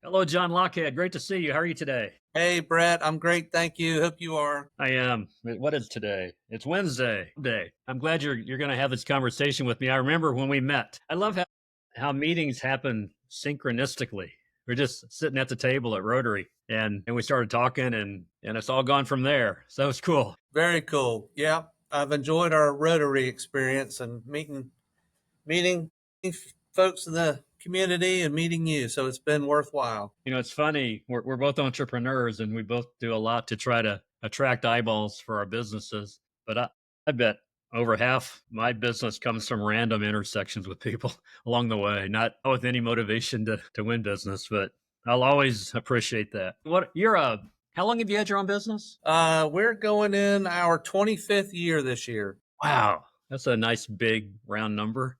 Hello, John Lockhead. Great to see you. How are you today? Hey, Brett, I'm great. Thank you. Hope you are. I am. What is today? It's Wednesday. Day. I'm glad you're going to have this conversation with me. I remember when we met. I love how meetings happen synchronistically. We're just sitting at the table at Rotary, and we started talking, and it's all gone from there. So it's cool. Very cool. Yeah, I've enjoyed our Rotary experience and meeting folks in the community and meeting you. So it's been worthwhile. It's funny. We're both entrepreneurs, and we both do a lot to try to attract eyeballs for our businesses. But I bet over half my business comes from random intersections with people along the way, not with any motivation to win business, but I'll always appreciate that. How long have you had your own business? We're going in our 25th year this year. Wow. That's a nice big round number.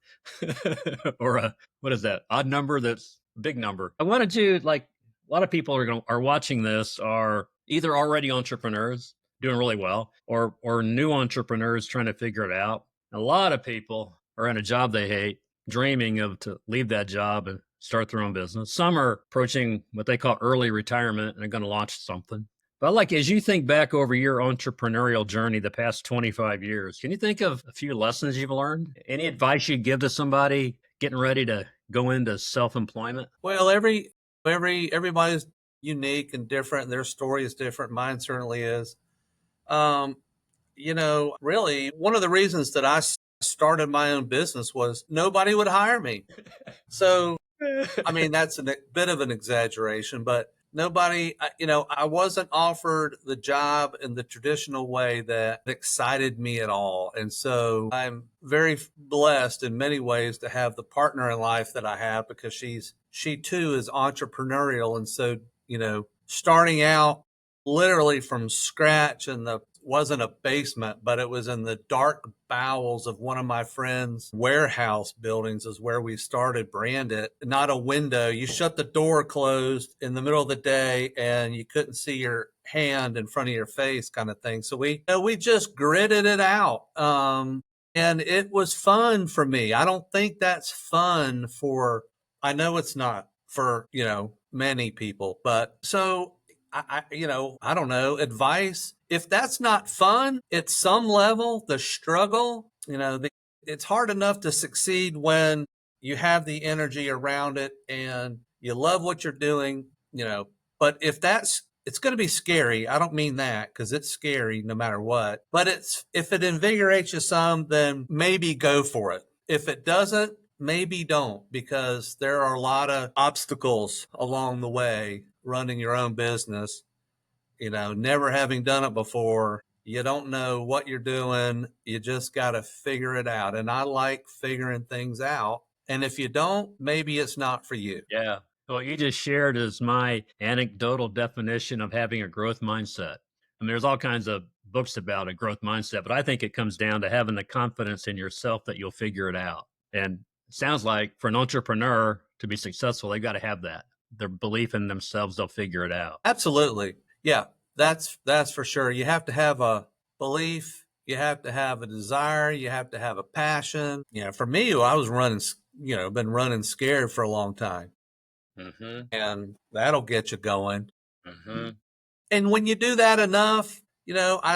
Or what is that? Odd number that's a big number. I wanted to, like, a lot of people are watching this are either already entrepreneurs doing really well or new entrepreneurs trying to figure it out. A lot of people are in a job they hate, dreaming of to leave that job and start their own business. Some are approaching what they call early retirement and are going to launch something. But like, as you think back over your entrepreneurial journey the past 25 years, can you think of a few lessons you've learned? Any advice you'd give to somebody getting ready to go into self-employment? Well, everybody's unique and different. Their story is different. Mine certainly is. Um, really, one of the reasons that started my own business was nobody would hire me. So I mean, that's a bit of an exaggeration, but I wasn't offered the job in the traditional way that excited me at all. And so I'm very blessed in many ways to have the partner in life that I have because she too is entrepreneurial. And so, starting out literally from scratch in the wasn't a basement, but it was in the dark bowels of one of my friend's warehouse buildings is where we started BrandIt. Not a window. You shut the door closed in the middle of the day and you couldn't see your hand in front of your face kind of thing. So we just gritted it out. And it was fun for me. I don't think that's fun I know it's not for, many people, but so I don't know, advice. If that's not fun at some level, the struggle, it's hard enough to succeed when you have the energy around it and you love what you're doing, but it's going to be scary. I don't mean that because it's scary no matter what, but if it invigorates you some, then maybe go for it. If it doesn't, maybe don't, because there are a lot of obstacles along the way running your own business, never having done it before. You don't know what you're doing. You just got to figure it out. And I like figuring things out. And if you don't, maybe it's not for you. Yeah. What you just shared is my anecdotal definition of having a growth mindset. I mean, there's all kinds of books about a growth mindset, but I think it comes down to having the confidence in yourself that you'll figure it out. And it sounds like for an entrepreneur to be successful, they've got to have that. Their belief in themselves, they'll figure it out. Absolutely. Yeah, that's for sure. You have to have a belief. You have to have a desire. You have to have a passion. For me, I was been running scared for a long time. Mm-hmm. And that'll get you going. Mm-hmm. And when you do that enough, I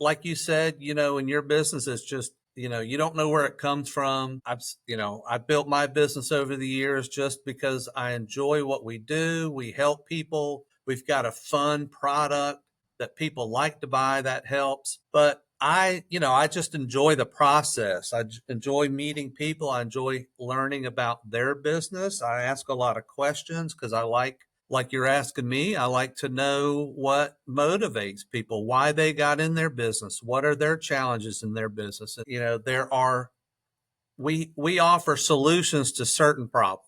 like you said, in your business, it's just, you don't know where it comes from. I built my business over the years just because I enjoy what we do. We help people. We've got a fun product that people like to buy. That helps. But I just enjoy the process. I enjoy meeting people. I enjoy learning about their business. I ask a lot of questions because I like you're asking me, I like to know what motivates people, why they got in their business, what are their challenges in their business. We offer solutions to certain problems.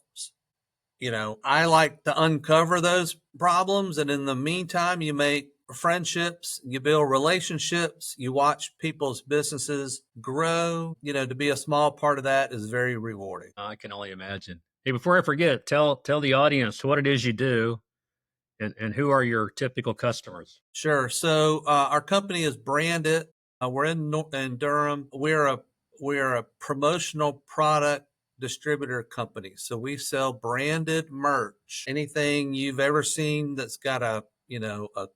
I like to uncover those problems. And in the meantime, you make friendships, you build relationships, you watch people's businesses grow. To be a small part of that is very rewarding. I can only imagine. Hey, before I forget, tell the audience what it is you do and who are your typical customers. Sure. So our company is BrandIt. We're in Durham. We're a promotional product distributor company. So we sell branded merch. Anything you've ever seen that's got a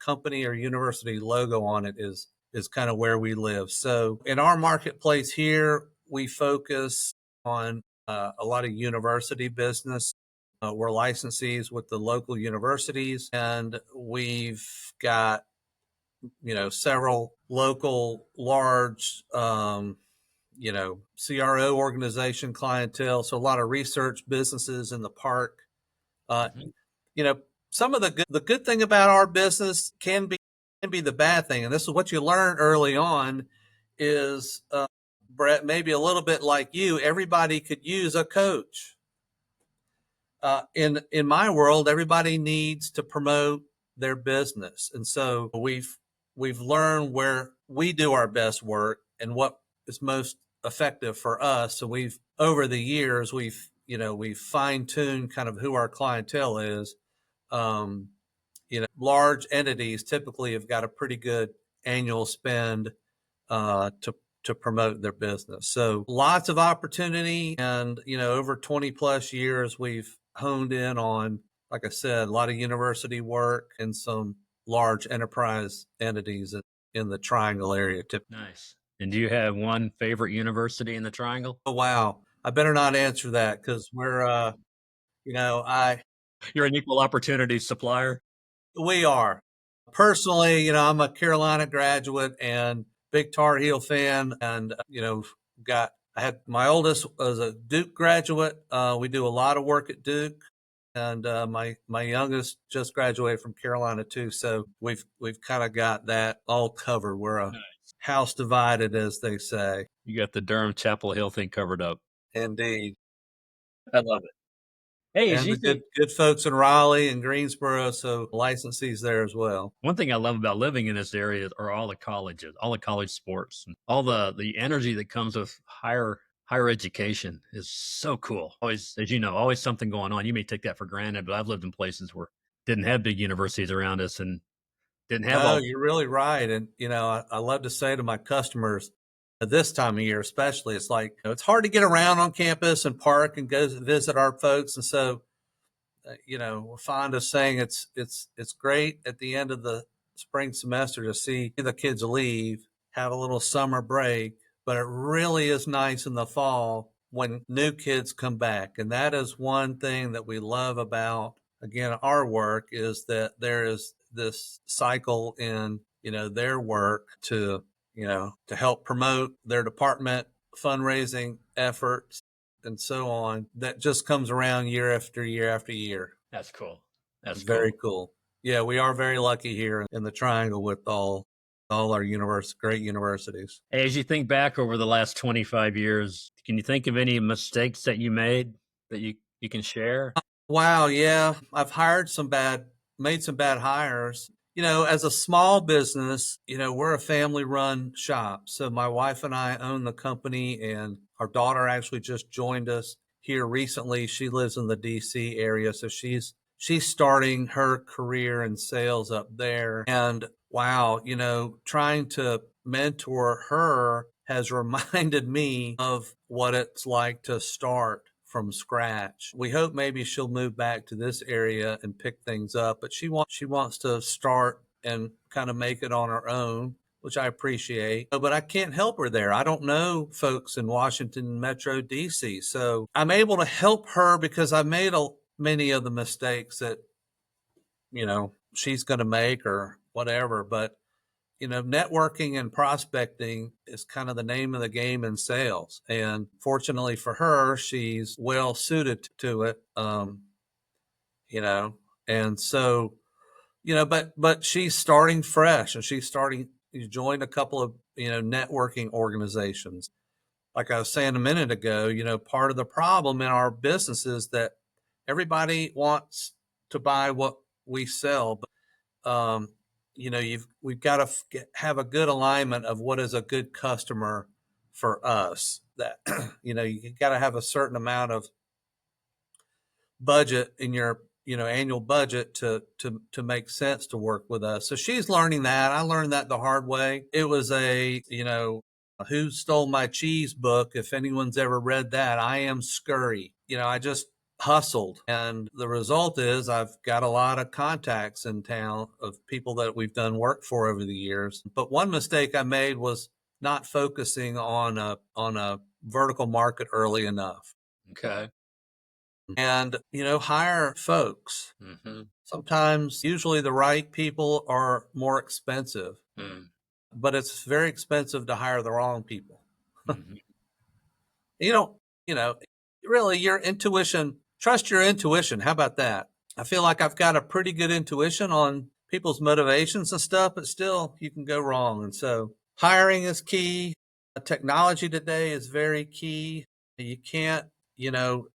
company or university logo on it is kind of where we live. So in our marketplace here, we focus on a lot of university business. We're licensees with the local universities, and we've got several local large CRO organization clientele. So a lot of research businesses in the park. Uh, Mhm. you know, some of the good thing about our business can be the bad thing, and this is what you learn early on is Brett, maybe a little bit like you, everybody could use a coach. In my world, everybody needs to promote their business, and so we've learned where we do our best work and what is most effective for us. So we've over the years we've fine tuned kind of who our clientele is. Um, large entities typically have got a pretty good annual spend to promote their business. So lots of opportunity, and over 20 plus years, we've honed in on, like I said, a lot of university work and some large enterprise entities in the Triangle area. Nice. And do you have one favorite university in the Triangle? Oh wow, I better not answer that because I You're an equal opportunity supplier. we are. Personally, I'm a Carolina graduate and big Tar Heel fan, and got I had my oldest was a Duke graduate. We do a lot of work at Duke, and my youngest just graduated from Carolina too. So we've kind of got that all covered. We're a Nice. house divided, as they say. You got the Durham Chapel Hill thing covered up. Indeed, I love it. Hey, as and you the think, good folks in Raleigh and Greensboro, so licensees there as well. one thing I love about living in this area are all the colleges, all the college sports, and all the energy that comes with higher education is so cool. Always, as you know, always something going on. You may take that for granted, but I've lived in places where didn't have big universities around us and didn't have No, all. you're really right. And, I love to say to my customers at this time of year, especially, it's like, it's hard to get around on campus and park and go visit our folks. And so, we're fond of saying it's great at the end of the spring semester to see the kids leave, have a little summer break, but it really is nice in the fall when new kids come back. And that is one thing that we love about, again, our work is that there is this cycle in, their work to help promote their department fundraising efforts and so on, that just comes around year after year after year. That's cool. That's Very cool. cool. Yeah, we are very lucky here in the Triangle with all our great universities. Hey, as you think back over the last 25 years, can you think of any mistakes that you made that you can share? Wow, yeah, made some bad hires. As a small business, we're a family run shop. So my wife and I own the company, and our daughter actually just joined us here recently. She lives in the DC area, so she's starting her career in sales up there. And wow, trying to mentor her has reminded me of what it's like to start from scratch. We hope maybe she'll move back to this area and pick things up, but she wants to start and kind of make it on her own, which I appreciate. But I can't help her there. I don't know folks in Washington Metro DC. So I'm able to help her because I made many of the mistakes that, she's going to make or whatever. But networking and prospecting is kind of the name of the game in sales. And fortunately for her, she's well suited to it. You know, and so, but she's starting fresh and she's joined a couple of, networking organizations. Like I was saying a minute ago, part of the problem in our business is that everybody wants to buy what we sell, um, we've got to have a good alignment of what is a good customer for us. That you got to have a certain amount of budget in your annual budget to make sense to work with us. So she's learning that. I learned that the hard way. It was a Who Stole My Cheese book, if anyone's ever read that, I am scurry. I just hustled. And the result is I've got a lot of contacts in town of people that we've done work for over the years. But one mistake I made was not focusing on a vertical market early enough. Okay. And, hire folks. Mm-hmm. Sometimes, usually the right people are more expensive, Mm-hmm. but it's very expensive to hire the wrong people. Mm-hmm. You don't, you know, really your intuition, trust your intuition. How about that? I feel like I've got a pretty good intuition on people's motivations and stuff, but still you can go wrong. And so hiring is key. Technology today is very key. You can't, you know,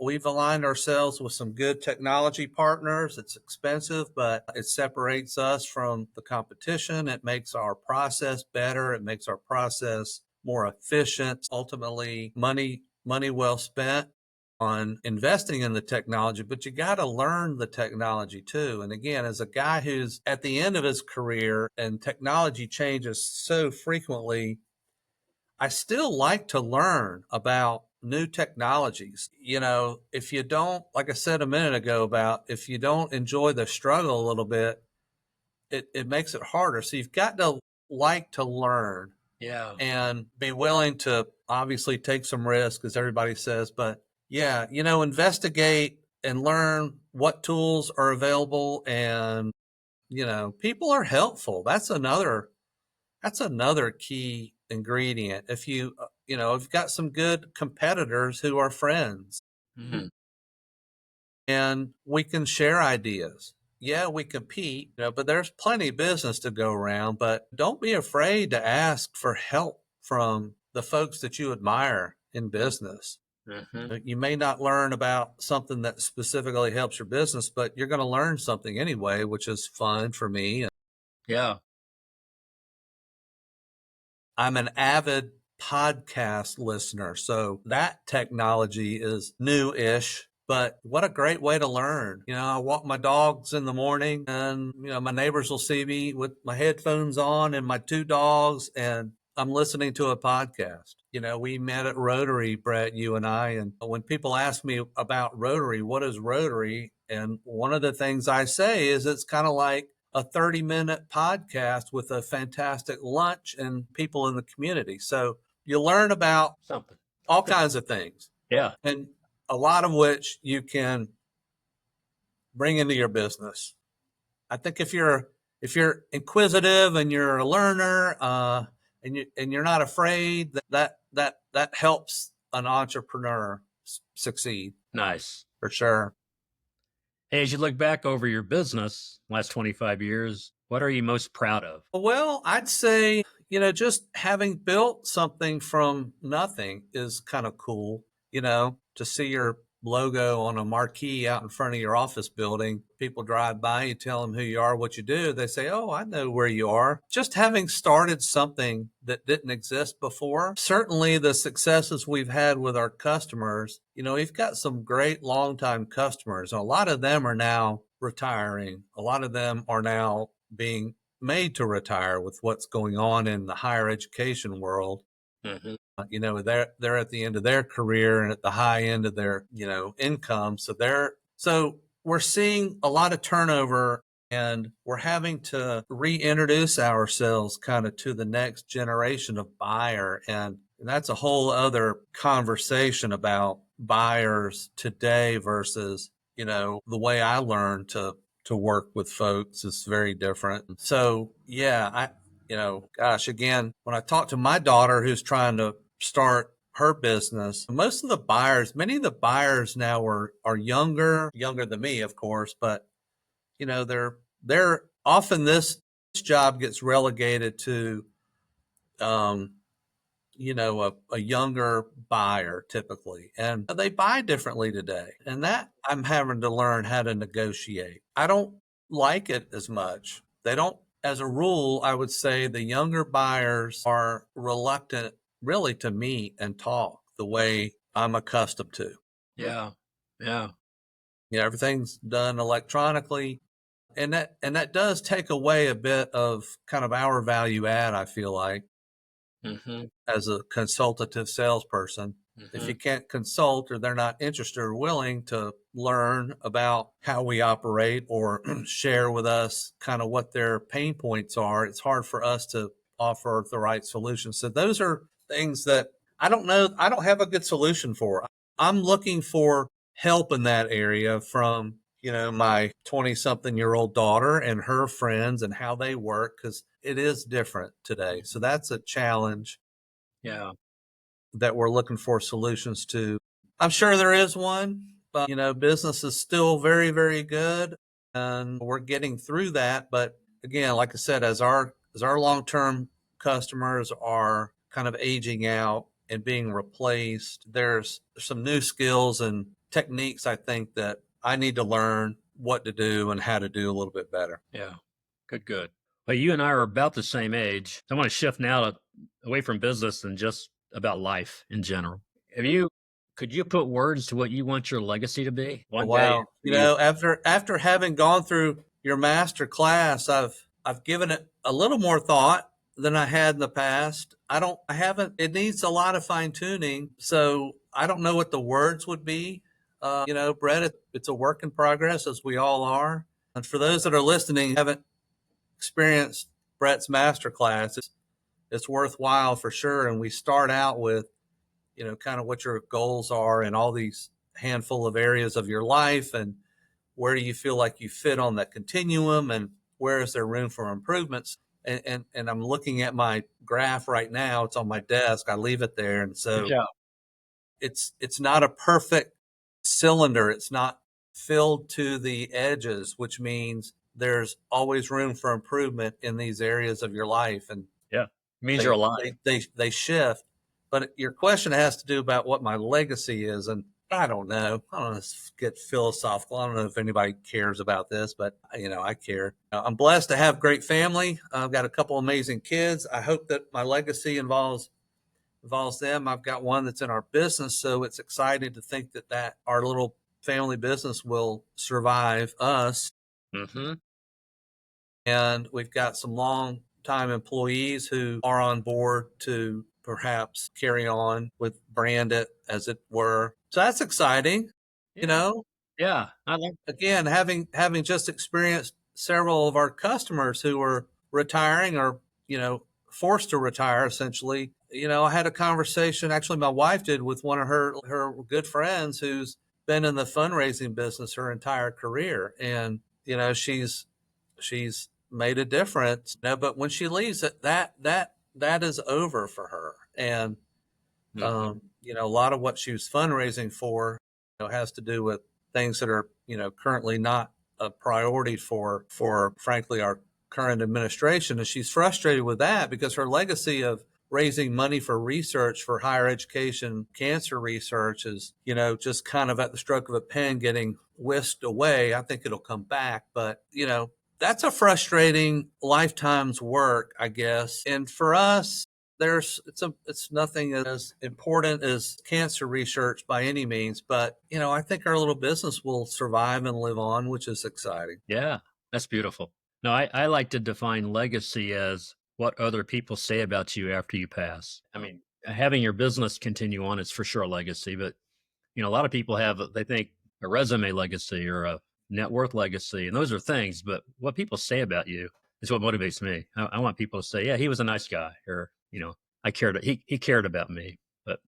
we've aligned ourselves with some good technology partners. It's expensive, but it separates us from the competition. It makes our process better. It makes our process more efficient. Ultimately, money well spent on investing in the technology, but you got to learn the technology too. And again, as a guy who's at the end of his career and technology changes so frequently, I still like to learn about new technologies. If you don't, like I said a minute ago, about if you don't enjoy the struggle a little bit, it makes it harder. So you've got to like to learn Yeah. and be willing to obviously take some risk, as everybody says. But yeah, investigate and learn what tools are available. And, people are helpful. That's another key ingredient. If you've got some good competitors who are friends Mm-hmm. and we can share ideas. Yeah, we compete, but there's plenty of business to go around. But don't be afraid to ask for help from the folks that you admire in business. Mm-hmm. You may not learn about something that specifically helps your business, but you're going to learn something anyway, which is fun for me. Yeah. I'm an avid podcast listener, so that technology is new-ish, but what a great way to learn. I walk my dogs in the morning and, my neighbors will see me with my headphones on and my two dogs, and I'm listening to a podcast. We met at Rotary, Brett, you and I, and when people ask me about Rotary, what is Rotary? And one of the things I say is it's kind of like a 30-minute podcast with a fantastic lunch and people in the community. So you learn about Something. all kinds of things, Yeah. and a lot of which you can bring into your business. I think if you're inquisitive and you're a learner, and you're not afraid, that helps an entrepreneur succeed Nice. for sure. Hey, as you look back over your business last 25 years, what are you most proud of? Well, I'd say, just having built something from nothing is kind of cool, to see your logo on a marquee out in front of your office building. People drive by, you tell them who you are, what you do. They say, "Oh, I know where you are." Just having started something that didn't exist before. Certainly the successes we've had with our customers, we've got some great longtime customers. A lot of them are now retiring. A lot of them are now being made to retire with what's going on in the higher education world. Mm-hmm. They're at the end of their career and at the high end of their income. So we're seeing a lot of turnover, and we're having to reintroduce ourselves kind of to the next generation of buyer, and that's a whole other conversation about buyers today versus the way I learned to work with folks is very different. So yeah, gosh, again, when I talk to my daughter who's trying to start her business, many of the buyers now are younger than me, of course, but they're often this job gets relegated to um, a younger buyer typically, and they buy differently today. And that I'm having to learn how to negotiate. I don't like it as much. They don't, as a rule, I would say the younger buyers are reluctant really to meet and talk the way I'm accustomed to. Yeah. Yeah. Everything's done electronically. And that does take away a bit of kind of our value add, I feel like. Hmm. as a consultative salesperson. If Hmm. you can't consult or they're not interested or willing to learn about how we operate or share with us kind of what their pain points are, it's hard for us to offer the right solution. So those are things that I don't know. I don't have a good solution for. I'm looking for help in that area from, my 20 something year old daughter and her friends and how they work, because it is different today. So that's a challenge Yeah. that we're looking for solutions to. I'm sure there is one, but business is still very, very good and we're getting through that. But again, like I said, as our long-term customers are kind of aging out and being replaced, there's some new skills and techniques I think that I need to learn what to do and how to do a little bit better. Yeah. Good, good. Well, you and I are about the same age. I want to shift now away from business and just about life in general. Have you, could you put words to what you want your legacy to be one day Wow. after you? After having gone through your master class, I've given it a little more thought than I had in the past. I haven't, it needs a lot of fine tuning. So I don't know what the words would be. Brett, it's a work in progress, as we all are. And for those that are listening, haven't experienced Brett's master class, it's worthwhile for sure. And we start out with, kind of what your goals are and all these handful of areas of your life, and where do you feel like you fit on that continuum, and where is there room for improvements. And I'm looking at my graph right now. It's on my desk. I leave it there. And Good so job. it's not a perfect cylinder. It's not filled to the edges, which means there's always room for improvement in these areas of your life. And Yeah. It means you're they alive. they shift. But your question has to do about what my legacy is, and I don't know. I don't know. Get philosophical. I don't know if anybody cares about this, but I care. I'm blessed to have great family. I've got a couple amazing kids. I hope that my legacy involves them. I've got one that's in our business, so it's exciting to think that our little family business will survive us. Hmm. And we've got some long time employees who are on board to perhaps carry on with BrandIt, as it were. So that's exciting. You Yeah. know, Yeah. I like, again, having just experienced several of our customers who were retiring or, forced to retire essentially. I had a conversation, actually my wife did, with one of her good friends who's been in the fundraising business her entire career. And, she's made a difference. But when she leaves, that is over for her. And hmm, a lot of what she was fundraising for, has to do with things that are, currently not a priority for frankly our current administration. And she's frustrated with that because her legacy of raising money for research for higher education cancer research is, just kind of at the stroke of a pen getting whisked away. I think it'll come back, but that's a frustrating lifetime's work, I guess. And for us, it's nothing as important as cancer research by any means, but I think our little business will survive and live on, which is exciting. yeah. That's beautiful. No, I like to define legacy as what other people say about you after you pass. I mean, having your business continue on is for sure a legacy, but a lot of people have, they think a resume legacy or a net worth legacy, and those are things, but what people say about you is what motivates me. I want people to say, yeah, he was a nice guy, or, he cared about me. But,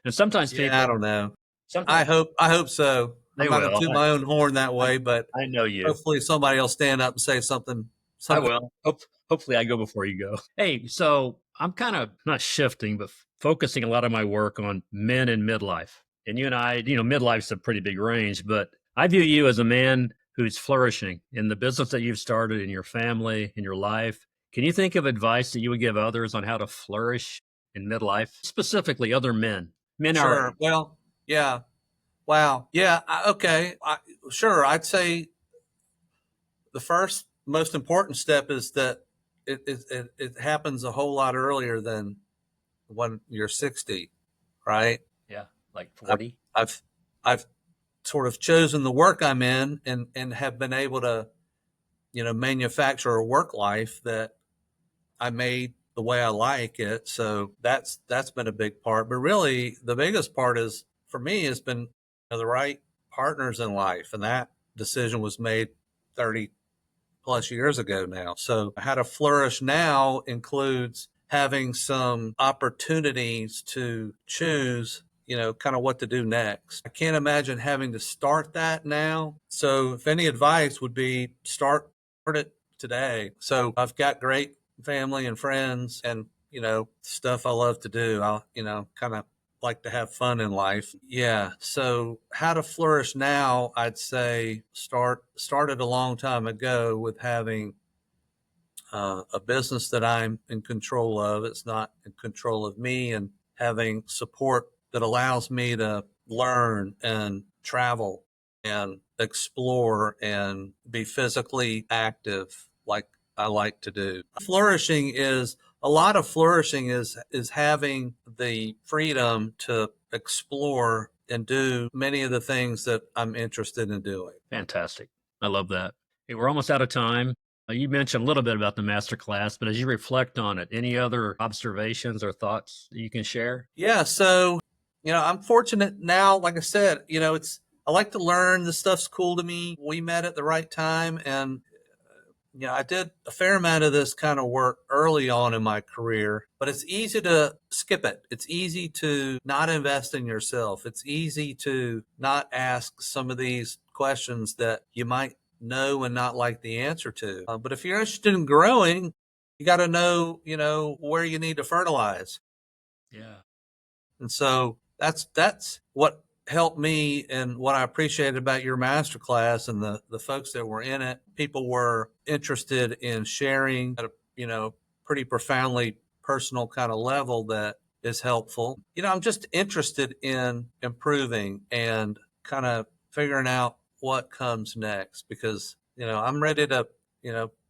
and sometimes Yeah, I people, don't know. sometimes I hope so. I'm they not going to will. toot my own horn that I, way, but I know you. hopefully somebody will stand up and say something. I Something. will. Hopefully, I go before you go. Hey, so I'm kind of not shifting, but focusing a lot of my work on men in midlife. And you and I, midlife's a pretty big range, but I view you as a man who's flourishing in the business that you've started, in your family, in your life. Can you think of advice that you would give others on how to flourish in midlife, specifically other men, men our Sure. age? Well, yeah. Wow. Yeah. Okay. Sure. I'd say the first most important step is that it happens a whole lot earlier than when you're 60, right? Yeah, like I've 40. I've I've sort of chosen the work I'm in and have been able to, manufacture a work life that I made the way I like it. So that's been a big part. But really, the biggest part is for me has been the right partners in life, and that decision was made 30 plus years ago now. So how to flourish now includes having some opportunities to choose, kind of what to do next. I can't imagine having to start that now. So if any advice would be start it today. So I've got great family and friends and, stuff I love to do. I'll, kind of like to have fun in life. Yeah. So how to flourish now, I'd say started a long time ago with having a business that I'm in control of. It's not in control of me, and having support that allows me to learn and travel and explore and be physically active like I like to do. A lot of flourishing is having the freedom to explore and do many of the things that I'm interested in doing. Fantastic. I love that. Hey, we're almost out of time. You mentioned a little bit about the master class, but as you reflect on it, any other observations or thoughts that you can share? Yeah, so I'm fortunate now. Like I said, I like to learn. This stuff's cool to me. We met at the right time, and I did a fair amount of this kind of work early on in my career, but it's easy to skip it. It's easy to not invest in yourself. It's easy to not ask some of these questions that you might know and not like the answer to. But if you're interested in growing, you got to know, where you need to fertilize. Yeah. And so that's what helped me, and what I appreciated about your masterclass and the folks that were in it. People were interested in sharing at a pretty profoundly personal kind of level that is helpful. I'm just interested in improving and kind of figuring out what comes next, because I'm ready to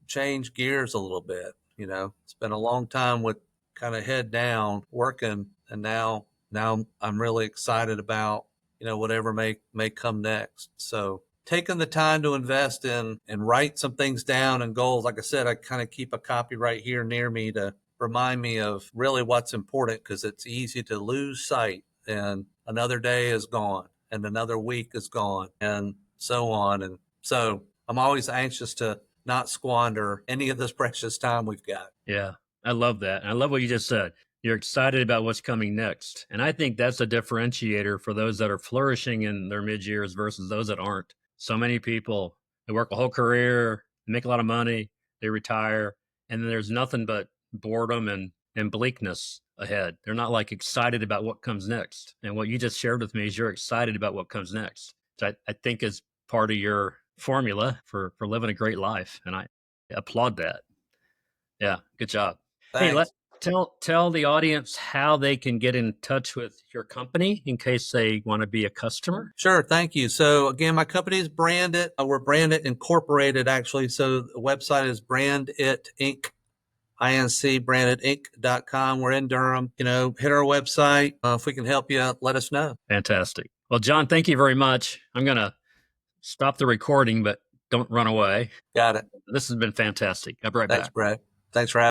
change gears a little bit. It's been a long time with kind of head down working, and now I'm really excited about whatever may come next. So taking the time to invest in and write some things down and goals. Like I said, I kind of keep a copy right here near me to remind me of really what's important, because it's easy to lose sight, and another day is gone and another week is gone and so on. And so I'm always anxious to not squander any of this precious time we've got. Yeah. I love that. And I love what you just said. You're excited about what's coming next. And I think that's a differentiator for those that are flourishing in their mid years versus those that aren't. So many people, they work a whole career, make a lot of money, they retire, and then there's nothing but boredom and bleakness ahead. They're not like excited about what comes next. And what you just shared with me is you're excited about what comes next. So I think is part of your formula for living a great life. And I applaud that. Yeah, good job. Hey, Thanks. tell the audience how they can get in touch with your company in case they want to be a customer. Sure. Thank you. So again, my company is BrandIt. We're BrandIt Incorporated, actually. So the website is BrandIt Inc. INC, branditinc.com. We're in Durham. Hit our website. If we can help you, let us know. Fantastic. Well, John, thank you very much. I'm going to stop the recording, but don't run away. Got it. This has been fantastic. I'll be right Thanks, back. Brad. Thanks for having me.